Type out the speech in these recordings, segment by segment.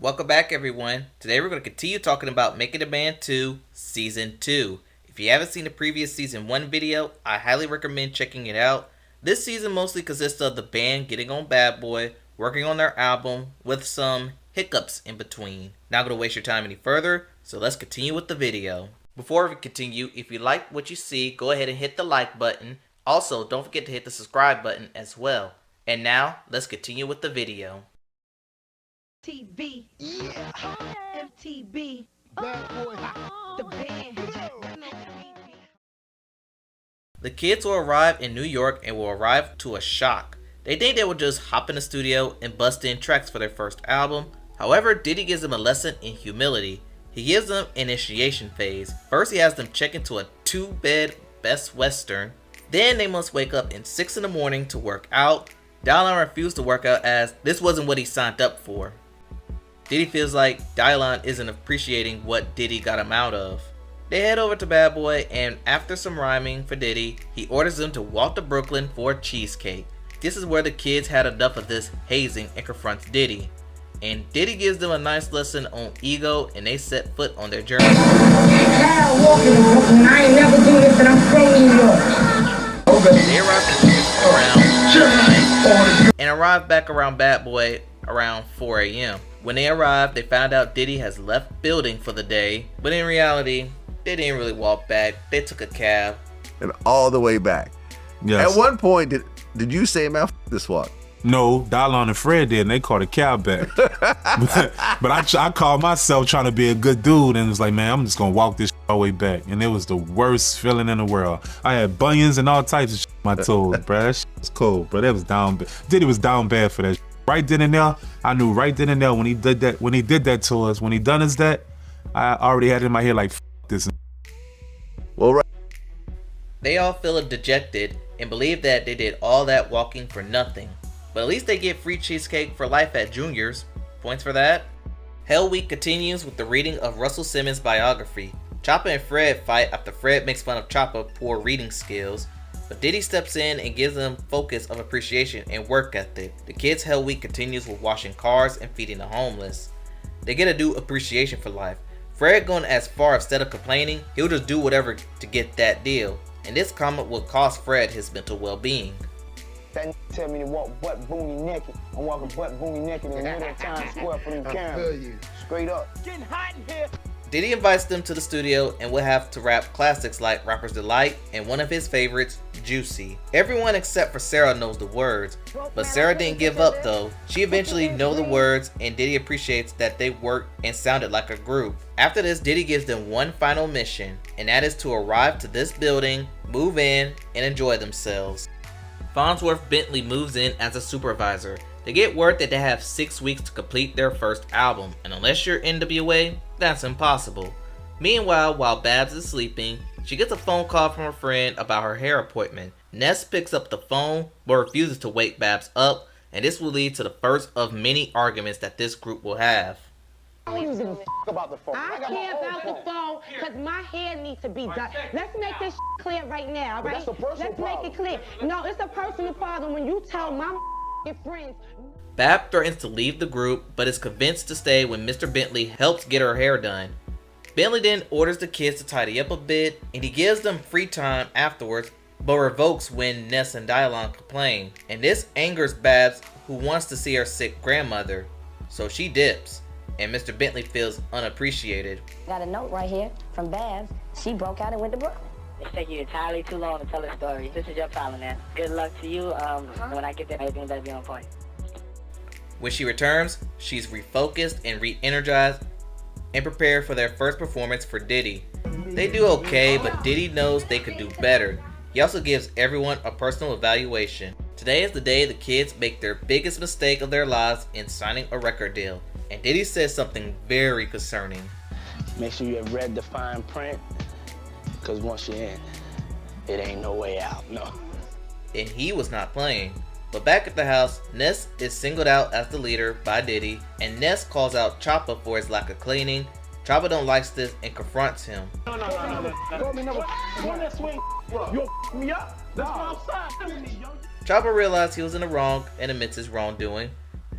Welcome back, everyone. Today we're going to continue talking about Making a Band 2 Season 2. If you haven't seen the previous Season 1 video, I highly recommend checking it out. This season mostly consists of the band getting on Bad Boy, working on their album, with some hiccups in between. Not going to waste your time any further, so let's continue with the video. Before we continue, if you like what you see, go ahead and hit the like button. Also, don't forget to hit the subscribe button as well. And now, let's continue with the video. TB, yeah, FTB, Bad Boy, the band. The kids will arrive in New York and will arrive to a shock. They think they will just hop in the studio and bust in tracks for their first album. However, Diddy gives them a lesson in humility. He gives them an initiation phase. First, he has them check into a 2-bed Best Western. Then they must wake up at 6 in the morning to work out. Dylan refused to work out as this wasn't what he signed up for. Diddy feels like Dylan isn't appreciating what Diddy got him out of. They head over to Bad Boy, and after some rhyming for Diddy, he orders them to walk to Brooklyn for a cheesecake. This is where the kids had enough of this hazing and confronts Diddy. And Diddy gives them a nice lesson on ego, and they set foot on their journey. Walking in Brooklyn, I ain't never do this, and I'm from New York. They arrive back around Bad Boy around 4 a.m. When they arrive, they found out Diddy has left building for the day, but in reality, they didn't really walk back. They took a cab. And all the way back. Yes. At one point, did you say, man, this walk? No, Dylan and Fred did, and they called a cab back. but I called myself trying to be a good dude, and was like, man, I'm just gonna walk this all the way back. And it was the worst feeling in the world. I had bunions and all types of shit on my toes, bro. That shit was cold, bro. That was down bad. Diddy was down bad for that shit. Right then and there, I knew right then and there when he did that to us, when he done us that, I already had it in my head like, F this. Well, right. They all feel dejected and believe that they did all that walking for nothing. But at least they get free cheesecake for life at Junior's. Points for that. Hell Week continues with the reading of Russell Simmons' biography. Choppa and Fred fight after Fred makes fun of Choppa's poor reading skills. But Diddy steps in and gives them focus of appreciation and work ethic. The kids' Hell Week continues with washing cars and feeding the homeless. They get a new appreciation for life. Fred going as far as instead of complaining, he'll just do whatever to get that deal. And this comment will cost Fred his mental well-being. That tell me to walk butt booty naked. I'm walking butt booty naked in the middle of Times Square for them cameras. Straight up. Getting hot in here. Diddy invites them to the studio and will have to rap classics like Rapper's Delight and one of his favorites, Juicy. Everyone except for Sarah knows the words, but Sarah didn't give up though. She eventually knows the words, and Diddy appreciates that they worked and sounded like a group. After this, Diddy gives them one final mission, and that is to arrive to this building, move in, and enjoy themselves. Farnsworth Bentley moves in as a supervisor. They get word that they have 6 weeks to complete their first album, and unless you're NWA, that's impossible. Meanwhile, while Babs is sleeping, she gets a phone call from her friend about her hair appointment. Ness picks up the phone, but refuses to wake Babs up, and this will lead to the first of many arguments that this group will have. I don't give a about the phone. I care about the phone because my hair needs to be done. Let's make this clear right now, right? Let's make it clear. No, it's a personal problem when you tell my friends. Bab threatens to leave the group, but is convinced to stay when Mr. Bentley helps get her hair done. Bentley then orders the kids to tidy up a bit, and he gives them free time afterwards, but revokes when Ness and Dylan complain. And this angers Babs, who wants to see her sick grandmother, so she dips, and Mr. Bentley feels unappreciated. Got a note right here from Babs. She broke out and went to Brooklyn. It's taking you entirely too long to tell a story. This is your problem, man. Good luck to you. When I get there, everything better be on point. When she returns, she's refocused and re-energized and prepared for their first performance for Diddy. They do okay, but Diddy knows they could do better. He also gives everyone a personal evaluation. Today is the day the kids make their biggest mistake of their lives in signing a record deal. And Diddy says something very concerning. Make sure you have read the fine print, because once you're in, it ain't no way out, no. And he was not playing. But back at the house, Ness is singled out as the leader by Diddy, and Ness calls out Choppa for his lack of cleaning. Choppa don't like this and confronts him. Choppa realized he was in the wrong and admits his wrongdoing.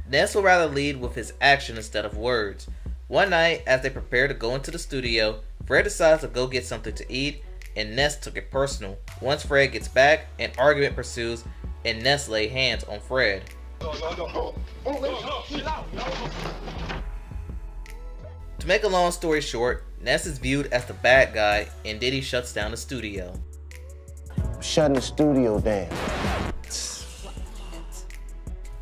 Ness will rather lead with his action instead of words. One night, as they prepare to go into the studio, Fred decides to go get something to eat, and Ness took it personal. Once Fred gets back, an argument pursues, and Ness lay hands on Fred. To make a long story short, Ness is viewed as the bad guy, and Diddy shuts down the studio. Shutting the studio down.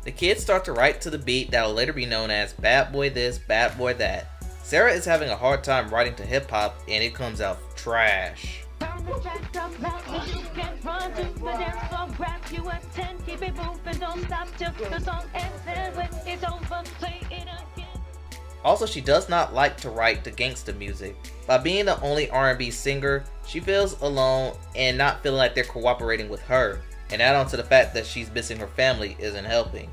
The kids start to write to the beat that will later be known as Bad Boy This, Bad Boy That. Sarah is having a hard time writing to hip hop, and it comes out trash. Also, she does not like to write the gangsta music. By being the only R&B singer, she feels alone and not feeling like they're cooperating with her. And add on to the fact that she's missing her family isn't helping.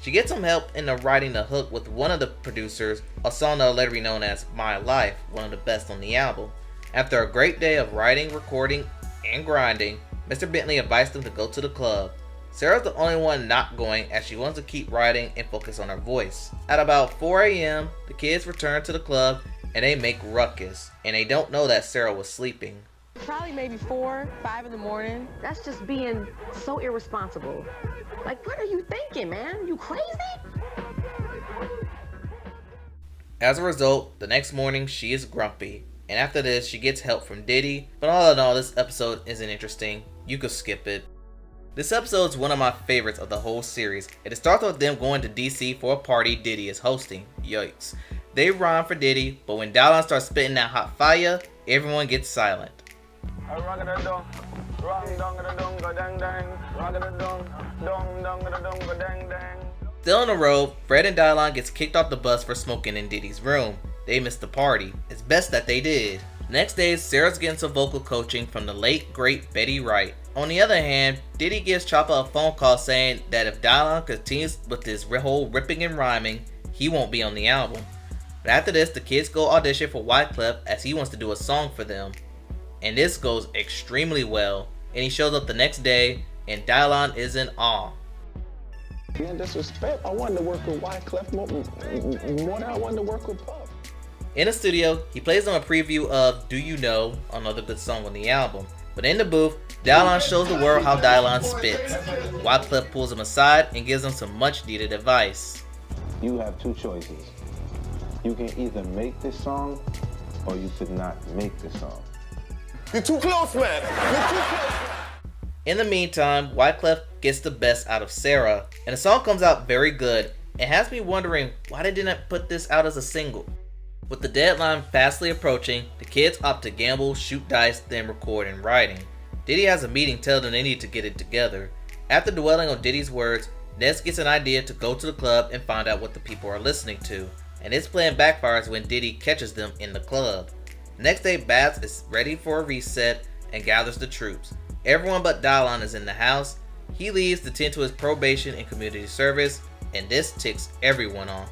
She gets some help in writing the hook with one of the producers, a song that will later be known as My Life, one of the best on the album. After a great day of writing, recording, and grinding, Mr. Bentley invites them to go to the club. Sarah's the only one not going as she wants to keep writing and focus on her voice. At about 4 a.m., the kids return to the club and they make ruckus, and they don't know that Sarah was sleeping. Probably maybe 4, 5 in the morning. That's just being so irresponsible. Like, what are you thinking, man? You crazy? As a result, the next morning she is grumpy, and after this she gets help from Diddy, but all in all this episode isn't interesting. You could skip it. This episode is one of my favorites of the whole series. It starts with them going to DC for a party Diddy is hosting. Yikes. They rhyme for Diddy, but when Dallon starts spitting that hot fire, everyone gets silent. Still on the road, Fred and Dallon gets kicked off the bus for smoking in Diddy's room. They missed the party. It's best that they did. Next day, Sarah's getting some vocal coaching from the late great Betty Wright. On the other hand, Diddy gives Chopper a phone call saying that if Dallon continues with this whole ripping and rhyming, he won't be on the album. But after this, the kids go audition for Wyclef as he wants to do a song for them. And this goes extremely well, and he shows up the next day, and Dallon is in awe. Yeah, disrespect. I wanted to work with Wyclef more than I wanted to work with Puff. In the studio, he plays them a preview of Do You Know, another good song on the album. But in the booth, Dallon shows the world how Dallon spits. Wyclef pulls him aside and gives him some much needed advice. You have two choices. You can either make this song, or you could not make this song. You're too close, man. You're too close. In the meantime, Wyclef gets the best out of Sarah, and the song comes out very good. It has me wondering why they didn't put this out as a single. With the deadline fastly approaching, the kids opt to gamble, shoot dice, then record in writing. Diddy has a meeting telling them they need to get it together. After dwelling on Diddy's words, Ness gets an idea to go to the club and find out what the people are listening to, and his plan backfires when Diddy catches them in the club. The next day, Babs is ready for a reset and gathers the troops. Everyone but Dallon is in the house. He leaves to tend to his probation and community service, and this ticks everyone off.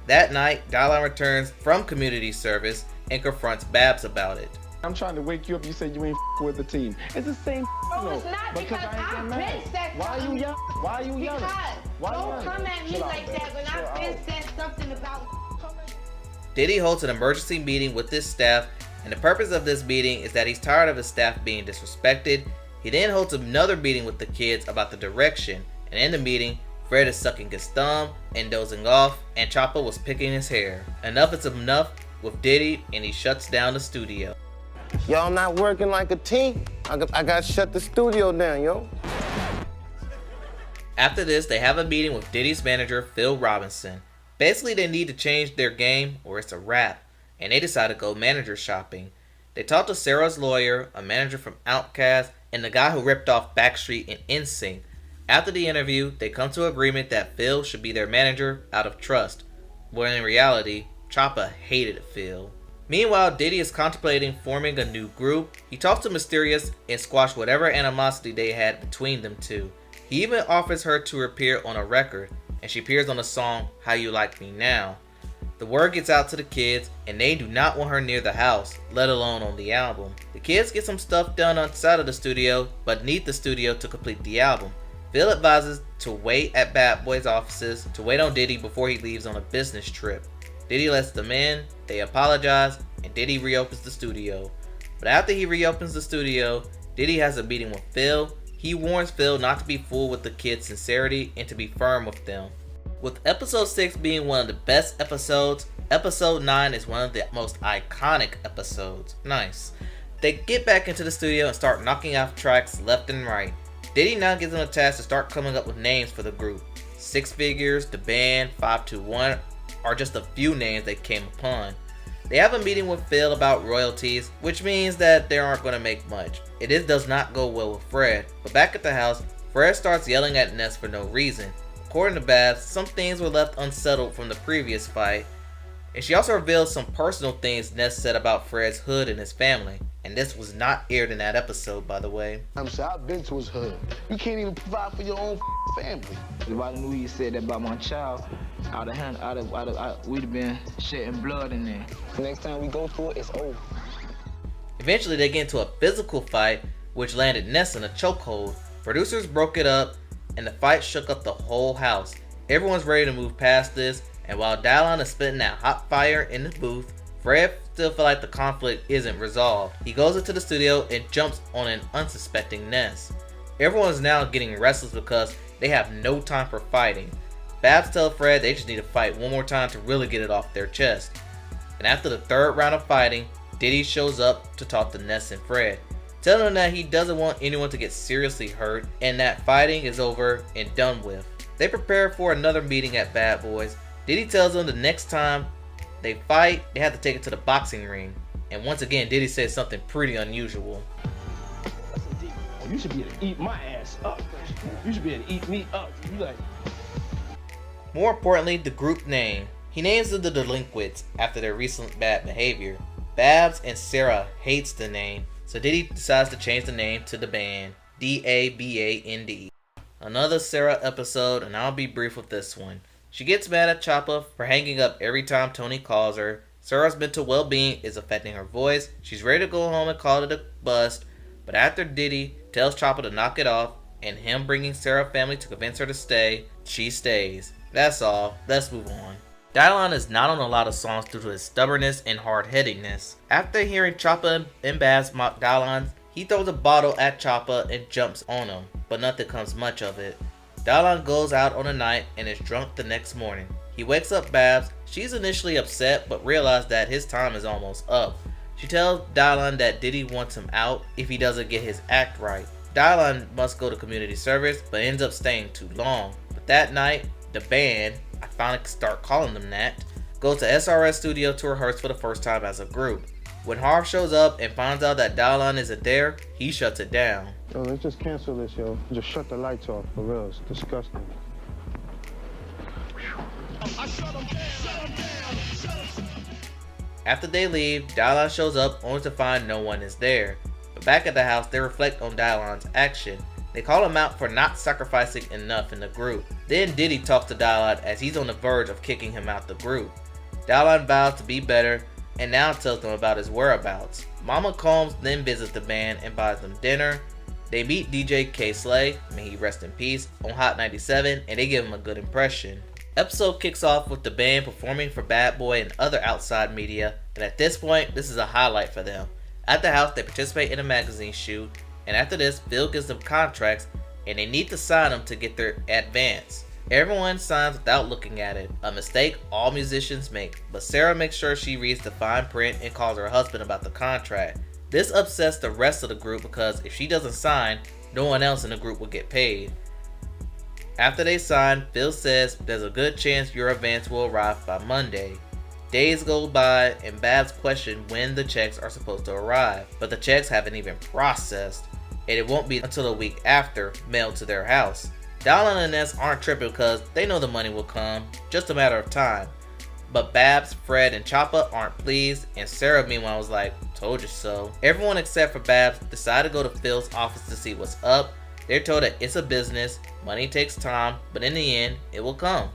That night, Dallon returns from community service and confronts Babs about it. I'm trying to wake you up. You said you ain't with the team. It's the same. No, it's not because I've been said Why are you yelling? Why are you yelling? Because don't come at me like that when I've been said something about. Diddy holds an emergency meeting with his staff, and the purpose of this meeting is that he's tired of his staff being disrespected. He then holds another meeting with the kids about the direction, and in the meeting, Fred is sucking his thumb and dozing off, and Chopper was picking his hair. Enough is enough with Diddy, and he shuts down the studio. Y'all not working like a team. I got to shut the studio down, yo. After this, they have a meeting with Diddy's manager, Phil Robinson. Basically, they need to change their game or it's a wrap, and they decide to go manager shopping. They talk to Sarah's lawyer, a manager from Outkast, and the guy who ripped off Backstreet and NSYNC. After the interview, they come to agreement that Phil should be their manager out of trust, when in reality, Chopper hated Phil. Meanwhile, Diddy is contemplating forming a new group. He talks to Mysterious and squash whatever animosity they had between them two. He even offers her to appear on a record, and she appears on the song How You Like Me Now. The word gets out to the kids, and they do not want her near the house, let alone on the album. The kids get some stuff done outside of the studio, but need the studio to complete the album. Phil advises to wait at Bad Boy's offices to wait on Diddy before he leaves on a business trip. Diddy lets them in, they apologize, and Diddy reopens the studio. But after he reopens the studio, Diddy has a meeting with Phil. He warns Phil not to be fooled with the kids' sincerity and to be firm with them. With episode 6 being one of the best episodes, episode 9 is one of the most iconic episodes. Nice. They get back into the studio and start knocking out tracks left and right. Diddy now gives them a task to start coming up with names for the group. Six Figures, the band, 521 are just a few names they came upon. They have a meeting with Phil about royalties, which means that they aren't going to make much. It does not go well with Fred, but back at the house, Fred starts yelling at Ness for no reason. According to Babs, some things were left unsettled from the previous fight, and she also reveals some personal things Ness said about Fred's hood and his family. And this was not aired in that episode, by the way. I'm saying, I've been to his hood. You can't even provide for your own family. If I knew he said that about my child, we'd have been shedding blood in there. Next time we go through it, it's over. Eventually, they get into a physical fight, which landed Ness in a chokehold. Producers broke it up, and the fight shook up the whole house. Everyone's ready to move past this, and while Dallon is spitting that hot fire in the booth, Fred still feels like the conflict isn't resolved. He goes into the studio and jumps on an unsuspecting Ness. Everyone is now getting restless because they have no time for fighting. Babs tells Fred they just need to fight one more time to really get it off their chest. And after the third round of fighting, Diddy shows up to talk to Ness and Fred, telling them that he doesn't want anyone to get seriously hurt and that fighting is over and done with. They prepare for another meeting at Bad Boys. Diddy tells them the next time they fight, they have to take it to the boxing ring. And once again, Diddy says something pretty unusual. Oh, you should be able to eat my ass up. You should be able to eat me up. You like... More importantly, the group name. He names them the Delinquents after their recent bad behavior. Babs and Sarah hates the name, so Diddy decides to change the name to the band, D-A-B-A-N-D. Another Sarah episode, and I'll be brief with this one. She gets mad at Choppa for hanging up every time Tony calls her. Sarah's mental well-being is affecting her voice. She's ready to go home and call it a bust, but after Diddy tells Choppa to knock it off, and him bringing Sarah's family to convince her to stay, she stays. That's all. Let's move on. Dallon is not on a lot of songs due to his stubbornness and hard-headedness. After hearing Choppa and Babs mock Dallon, he throws a bottle at Choppa and jumps on him, but nothing comes much of it. Dallon goes out on a night and is drunk the next morning. He wakes up Babs. She's initially upset but realizes that his time is almost up. She tells Dallon that Diddy wants him out if he doesn't get his act right. Dallon must go to community service but ends up staying too long. But that night, the band, I finally start calling them that, goes to SRS studio to rehearse for the first time as a group. When Harv shows up and finds out that Dallon isn't there, he shuts it down. Yo, let's just cancel this, yo. Just shut the lights off, for real. It's disgusting. After they leave, Dallon shows up only to find no one is there. But back at the house, they reflect on Dallon's action. They call him out for not sacrificing enough in the group. Then Diddy talks to Dallon as he's on the verge of kicking him out the group. Dallon vows to be better and now tells them about his whereabouts. Mama Combs then visits the band and buys them dinner. They meet DJ K Slay, may he rest in peace, on Hot 97 and they give him a good impression. Episode kicks off with the band performing for Bad Boy and other outside media, and at this point, this is a highlight for them. At the house, they participate in a magazine shoot, and after this, Phil gives them contracts, and they need to sign them to get their advance. Everyone signs without looking at it, a mistake all musicians make, but Sarah makes sure she reads the fine print and calls her husband about the contract. This upsets the rest of the group because if she doesn't sign, no one else in the group will get paid. After they sign, Phil says there's a good chance your advance will arrive by Monday. Days go by and Babs questions when the checks are supposed to arrive, but the checks haven't even processed, and it won't be until a week after mailed to their house. Dallon and Ness aren't tripping because they know the money will come, just a matter of time. But Babs, Fred, and Choppa aren't pleased, and Sarah meanwhile was like, told you so. Everyone except for Babs decide to go to Phil's office to see what's up. They're told that it's a business, money takes time, but in the end, it will come.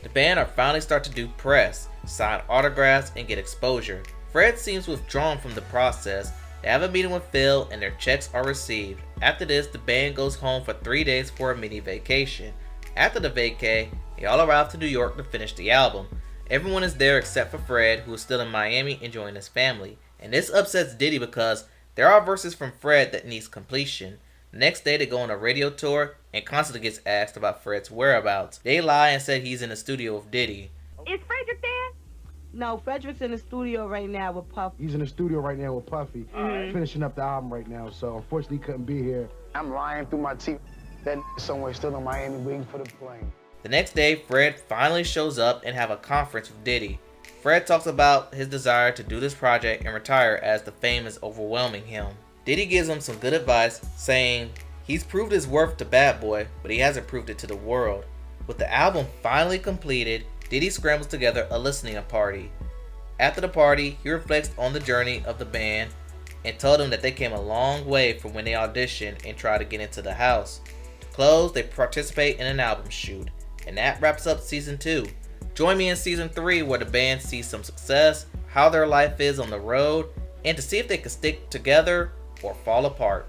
The band are finally start to do press, sign autographs, and get exposure. Fred seems withdrawn from the process, They have a meeting with Phil and their checks are received. After this, the band goes home for 3 days for a mini vacation. After the vacay, they all arrive to New York to finish the album. Everyone is there except for Fred, who is still in Miami enjoying his family. And this upsets Diddy because there are verses from Fred that needs completion. The next day they go on a radio tour and constantly gets asked about Fred's whereabouts. They lie and said he's in the studio with Diddy. Is Frederick there? No, Frederick's in the studio right now with Puffy. He's in the studio right now with Puffy, finishing up the album right now, so unfortunately he couldn't be here. I'm lying through my teeth. That somewhere still in Miami waiting for the plane. The next day, Fred finally shows up and have a conference with Diddy. Fred talks about his desire to do this project and retire as the fame is overwhelming him. Diddy gives him some good advice, saying he's proved his worth to Bad Boy, but he hasn't proved it to the world. With the album finally completed, Diddy scrambles together a listening party. After the party, he reflects on the journey of the band and told them that they came a long way from when they auditioned and tried to get into the house. To close, they participate in an album shoot. And that wraps up season 2. Join me in season 3 where the band sees some success, how their life is on the road, and to see if they can stick together or fall apart.